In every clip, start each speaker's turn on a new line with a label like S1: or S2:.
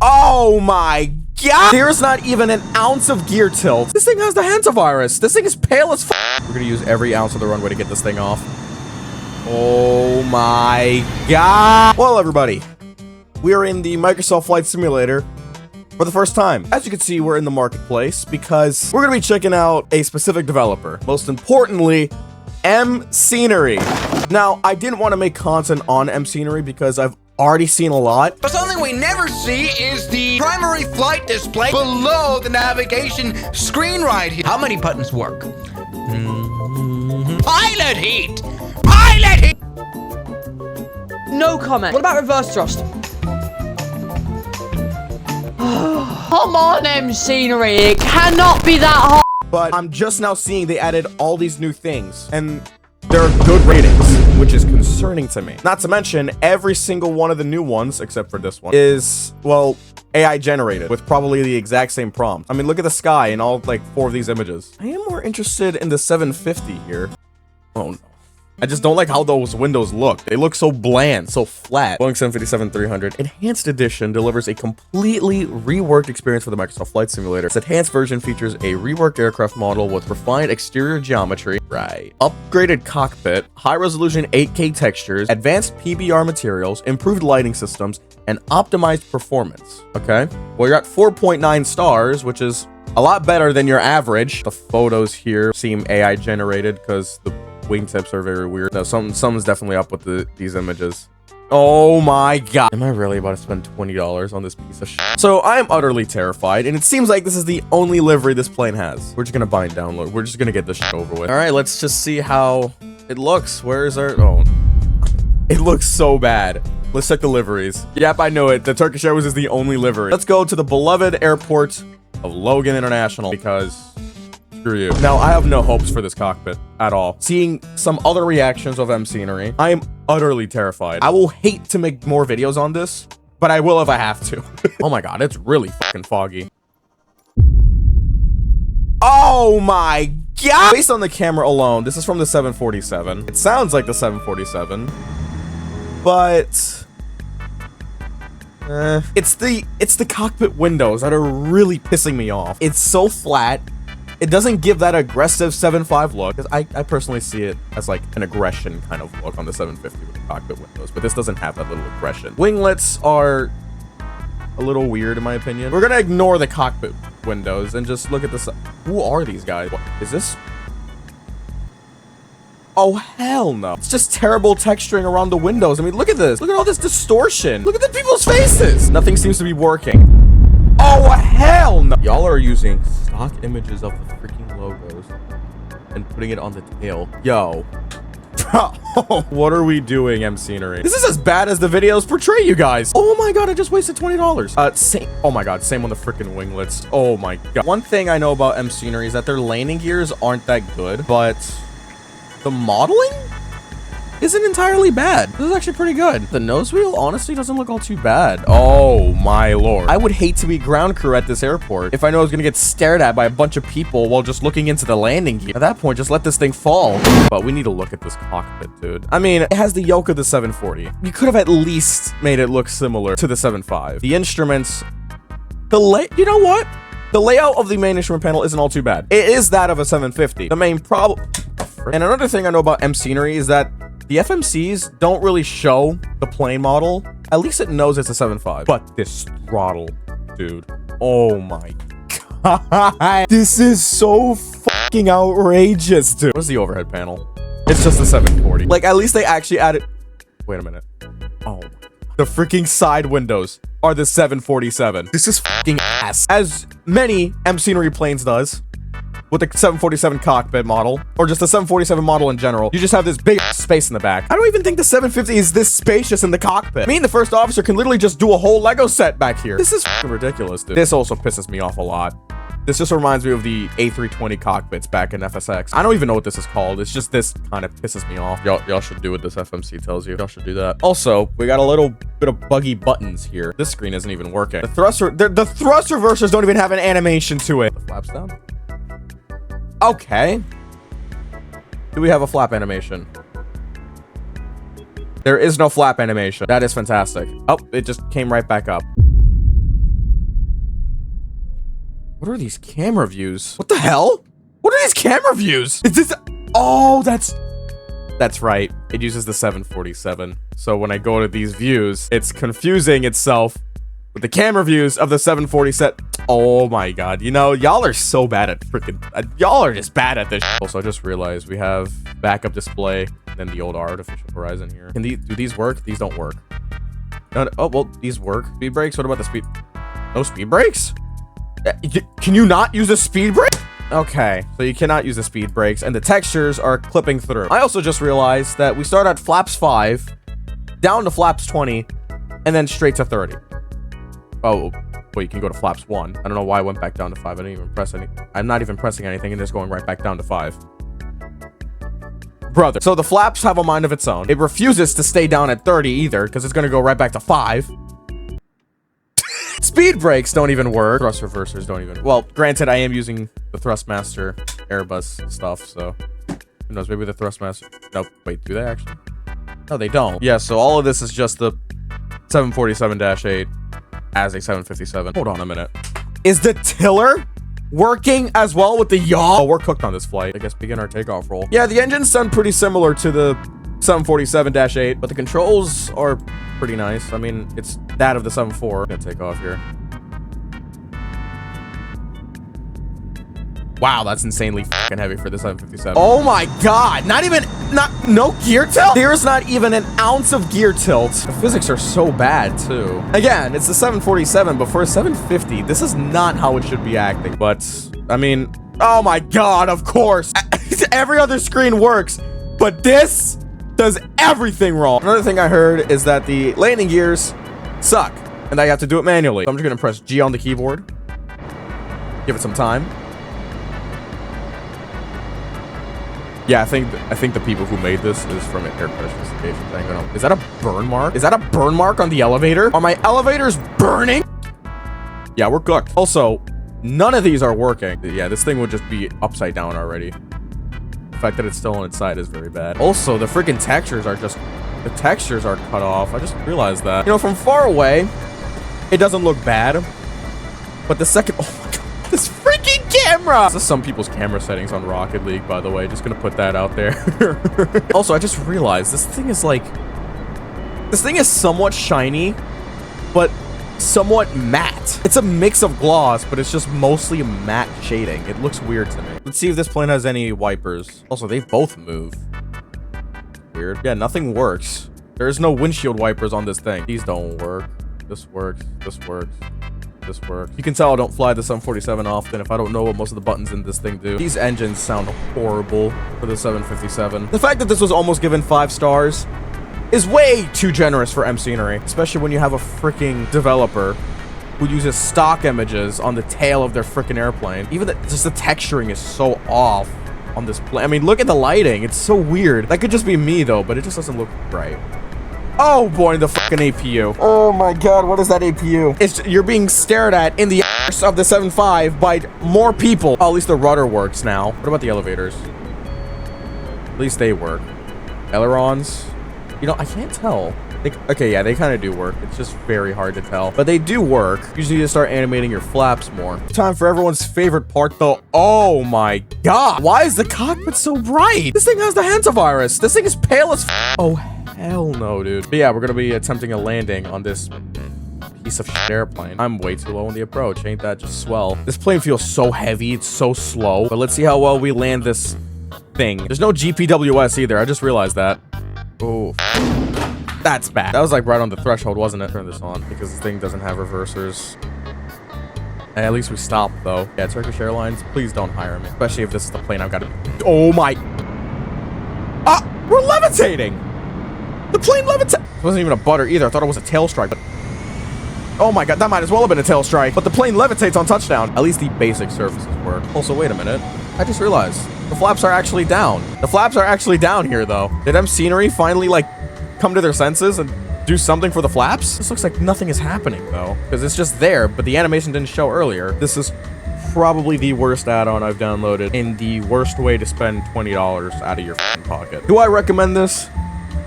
S1: Oh my god! There's not even an ounce of gear tilt. This thing has the hantavirus. This thing is pale as f. We're gonna use every ounce of the runway to get this thing off. Oh my god! Well, everybody, we are in the Microsoft Flight Simulator for the first time. As you can see, we're in the marketplace because we're gonna be checking out a specific developer. Most importantly, MScenery. Now, I didn't want to make content on MScenery because I've already seen a lot.
S2: But something we never see is the primary flight display below the navigation screen right here. How many buttons work? Pilot heat! Pilot heat!
S3: No comment. What about reverse thrust? Come on, MScenery. It cannot be that hard.
S1: But I'm just now seeing they added all these new things, and they're good ratings, which is concerning to me. Not to mention, every single one of the new ones, except for this one, is, well, AI generated with probably the exact same prompt. I mean, look at the sky in all, like, 4 of these images. I am more interested in the 750 here. Oh, no. I just don't like how those windows look. They look so bland, so flat. Boeing 757-300 Enhanced Edition delivers a completely reworked experience for the Microsoft Flight Simulator. Its enhanced version features a reworked aircraft model with refined exterior geometry, upgraded cockpit, high-resolution 8K textures, advanced PBR materials, improved lighting systems, and optimized performance. Okay, well, you're at 4.9 stars, which is a lot better than your average. The photos here seem AI generated because the wingtips are very weird. No, something's definitely up with these images. Oh my god. Am I really about to spend $20 on this piece of shit? So I am utterly terrified, and it seems like this is the only livery this plane has. We're just gonna buy and download. We're just gonna get this shit over with. All right, let's just see how it looks. Where is our... Oh, it looks so bad. Let's check the liveries. Yep, I know it. The Turkish Airways is the only livery. Let's go to the beloved airport of Logan International because... screw you. Now, I have no hopes for this cockpit at all. Seeing some other reactions of MScenery, I am utterly terrified. I will hate to make more videos on this, but I will if I have to. Oh my god, it's really fucking foggy. Oh my god! Based on the camera alone, this is from the 747. It sounds like the 747, but... it's the cockpit windows that are really pissing me off. It's so flat. It doesn't give that aggressive 7.5 look, because I personally see it as like an aggression kind of look on the 750 with the cockpit windows, but this doesn't have that little aggression. Winglets are a little weird in my opinion. We're gonna ignore the cockpit windows and just look at this. Who are these guys? What is this? Oh, hell no. It's just terrible texturing around the windows. I mean, look at this. Look at all this distortion. Look at the people's faces. Nothing seems to be working. Oh, hell no. Y'all are using stock images of the freaking logos and putting it on the tail. Yo. What are we doing, MScenery? This is as bad as the videos portray you guys. Oh my god, I just wasted $20. Same. Oh my god, same on the freaking winglets. Oh my god. One thing I know about MScenery is that their landing gears aren't that good, but the modeling isn't entirely bad. This is actually pretty good. The nose wheel honestly doesn't look all too bad. Oh my lord. I would hate to be ground crew at this airport if I know I was gonna get stared at by a bunch of people while just looking into the landing gear. At that point, just let this thing fall. But we need to look at this cockpit, dude. I mean, it has the yoke of the 740. You could have at least made it look similar to the 7.5. The instruments, you know what? The layout of the main instrument panel isn't all too bad. It is that of a 750. The main problem... And another thing I know about MScenery is that the FMCs don't really show the plane model. At least it knows it's a 7.5. But this throttle, dude. Oh my god. This is so fucking outrageous, dude. What's the overhead panel? It's just the 740. Like, at least they actually added... Wait a minute. Oh. The freaking side windows are the 747. This is fucking ass. As many MScenery planes does. With the 747 cockpit model, or just the 747 model in general, you just have this big space in the back. I don't even think the 750 is this spacious in the cockpit. Me and the first officer can literally just do a whole Lego set back here. This is fucking ridiculous, dude. This also pisses me off a lot. This just reminds me of the A320 cockpits back in FSX. I don't even know what this is called. It's just this kind of pisses me off. Y'all should do what this FMC tells you. Y'all should do that. Also, we got a little bit of buggy buttons here. This screen isn't even working. The thrust reversers don't even have an animation to it. The flaps down. Okay. Do we have a flap animation? There is no flap animation. That is fantastic. Oh, it just came right back up. What are these camera views? What the hell? What are these camera views? Is this... Oh, that's right. It uses the 747. So when I go to these views, it's confusing itself with the camera views of the 747. Oh my god. You know, y'all are so bad at freaking... y'all are just bad at this. Also, I just realized we have backup display and then the old artificial horizon here. Do these work? These don't work. No, oh, well, these work. Speed brakes? What about the speed? No speed brakes? Can you not use a speed brake? Okay, so you cannot use the speed brakes, and the textures are clipping through. I also just realized that we start at flaps 5, down to flaps 20, and then straight to 30. Oh, well, you can go to flaps 1. I don't know why I went back down to 5. I didn't even press any. I'm not even pressing anything, and it's going right back down to 5. Brother. So the flaps have a mind of its own. It refuses to stay down at 30 either, because it's going to go right back to 5. Speed brakes don't even work. Thrust reversers don't even... Well, granted, I am using the Thrustmaster Airbus stuff, so... Who knows, maybe the Thrustmaster... Nope, wait, do they actually? No, they don't. Yeah, so all of this is just the 747-8 as a 757. Hold on a minute. Is the tiller working as well with the yaw? Oh, we're cooked on this flight. I guess begin our takeoff roll. Yeah, the engines sound pretty similar to the 747-8, but the controls are pretty nice. I mean, it's that of the 7.4. I'm gonna take off here. Wow, that's insanely fucking heavy for the 757. Oh my god, no gear tilt? There's not even an ounce of gear tilt. The physics are so bad too. Again, it's the 747, but for a 750, this is not how it should be acting. But, I mean, oh my god, of course. Every other screen works, but this does everything wrong. Another thing I heard is that the landing gears suck, and I have to do it manually. So I'm just gonna press G on the keyboard. Give it some time. Yeah, I think the people who made this is from an air crash investigation thing. Is that a burn mark? Is that a burn mark on the elevator? Are my elevators burning? Yeah, we're cooked. Also, none of these are working. Yeah, this thing would just be upside down already. The fact that it's still on its side is very bad. Also, the freaking textures are just... The textures are cut off. I just realized that. You know, from far away, it doesn't look bad. But the second... Oh my god. This freaking camera! This is some people's camera settings on Rocket League, by the way. Just gonna put that out there. Also, I just realized this thing is like... This thing is somewhat shiny, but somewhat matte. It's a mix of gloss, but it's just mostly matte shading. It looks weird to me. Let's see if this plane has any wipers. Also, they both move. Weird. Yeah, nothing works. There's no windshield wipers on this thing. These don't work. This works. This works. This works. You can tell I don't fly the 747 often if I don't know what most of the buttons in this thing do. These engines sound horrible for the 757. The fact that this was almost given 5 stars is way too generous for MScenery, especially when you have a freaking developer who uses stock images on the tail of their freaking airplane. Even just the texturing is so off on this plane. I mean, look at the lighting. It's so weird. That could just be me though, but it just doesn't look right. Oh boy, the fucking APU. Oh my god, what is that APU? You're being stared at in the ass of the 7.5 by more people. Oh, at least the rudder works now. What about the elevators? At least they work. Ailerons. You know, I can't tell. Okay, yeah, they kind of do work. It's just very hard to tell. But they do work. Usually you start animating your flaps more. Time for everyone's favorite part, though. Oh my god. Why is the cockpit so bright? This thing has the hantavirus. This thing is pale as f. Oh, hell no, dude. But yeah, we're going to be attempting a landing on this piece of shit airplane. I'm way too low on the approach. Ain't that just swell? This plane feels so heavy. It's so slow. But let's see how well we land this thing. There's no GPWS either. I just realized that. Oh, that's bad. That was like right on the threshold, wasn't it? Turn this on because this thing doesn't have reversers. At least we stopped though. Yeah, Turkish Airlines, please don't hire me. Especially if this is the plane I've got to... Oh my... Ah, we're levitating! The plane levitated! It wasn't even a butter either. I thought it was a tail strike, but... Oh my god, that might as well have been a tail strike. But the plane levitates on touchdown. At least the basic surfaces work. Also, wait a minute. I just realized the flaps are actually down. The flaps are actually down here though. Did MScenery finally like come to their senses and do something for the flaps? This looks like nothing is happening though, because it's just there, but the animation didn't show earlier. This is probably the worst add-on I've downloaded in the worst way to spend $20 out of your pocket. Do I recommend this?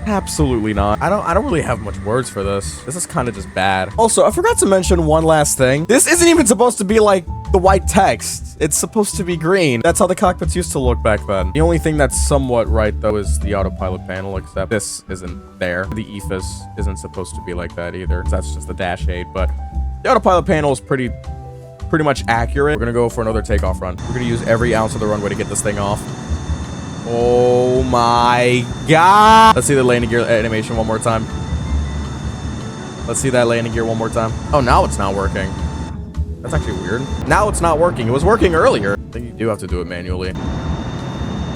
S1: Absolutely not. I don't really have much words for this. This is kind of just bad. Also, I forgot to mention one last thing. This isn't even supposed to be like the white text. It's supposed to be green. That's how the cockpits used to look back then. The only thing that's somewhat right though is the autopilot panel, except this isn't there. The EFIS isn't supposed to be like that either. That's just the dash 8, but the autopilot panel is pretty much accurate. We're gonna go for another takeoff run. We're gonna use every ounce of the runway to get this thing off. Oh my god. Let's see the landing gear animation one more time. Let's see that landing gear one more time. Oh, now it's not working. That's actually weird. Now it's not working. It was working earlier. I think you do have to do it manually.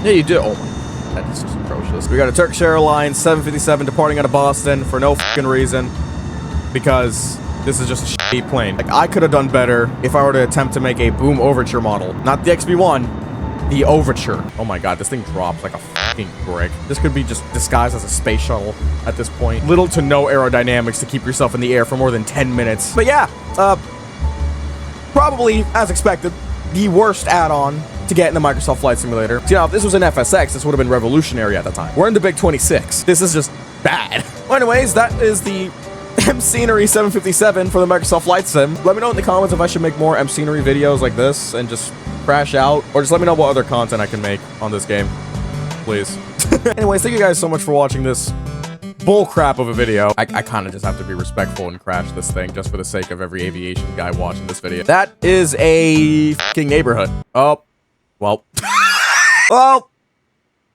S1: Yeah, you do. Oh my god, that's just atrocious. We got a Turkish Airlines 757 departing out of Boston for no fucking reason. Because this is just a shitty plane. Like, I could have done better if I were to attempt to make a Boom Overture model. Not the XB1. The Overture. Oh my god, this thing drops like a fucking brick. This could be just disguised as a space shuttle at this point. Little to no aerodynamics to keep yourself in the air for more than 10 minutes. But yeah, probably, as expected, the worst add-on to get in the Microsoft Flight Simulator. So, you know, if this was an FSX, this would have been revolutionary at the time. We're in the Big 26. This is just bad. Well, anyways, that is the MScenery 757 for the Microsoft Flight Sim. Let me know in the comments if I should make more MScenery videos like this and just crash out, or just let me know what other content I can make on this game, please. Anyways, thank you guys so much for watching this bull crap of a video. I kind of just have to be respectful and crash this thing just for the sake of every aviation guy watching this video. That is a fucking neighborhood. Oh, well. Well,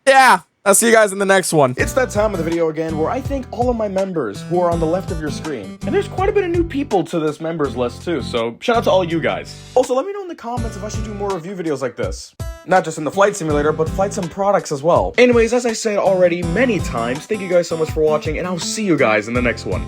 S1: yeah. I'll see you guys in the next one. It's that time of the video again where I thank all of my members who are on the left of your screen. And there's quite a bit of new people to this members list too, so shout out to all you guys. Also, let me know in the comments if I should do more review videos like this. Not just in the Flight Simulator, but Flight Sim products as well. Anyways, as I said already many times, thank you guys so much for watching, and I'll see you guys in the next one.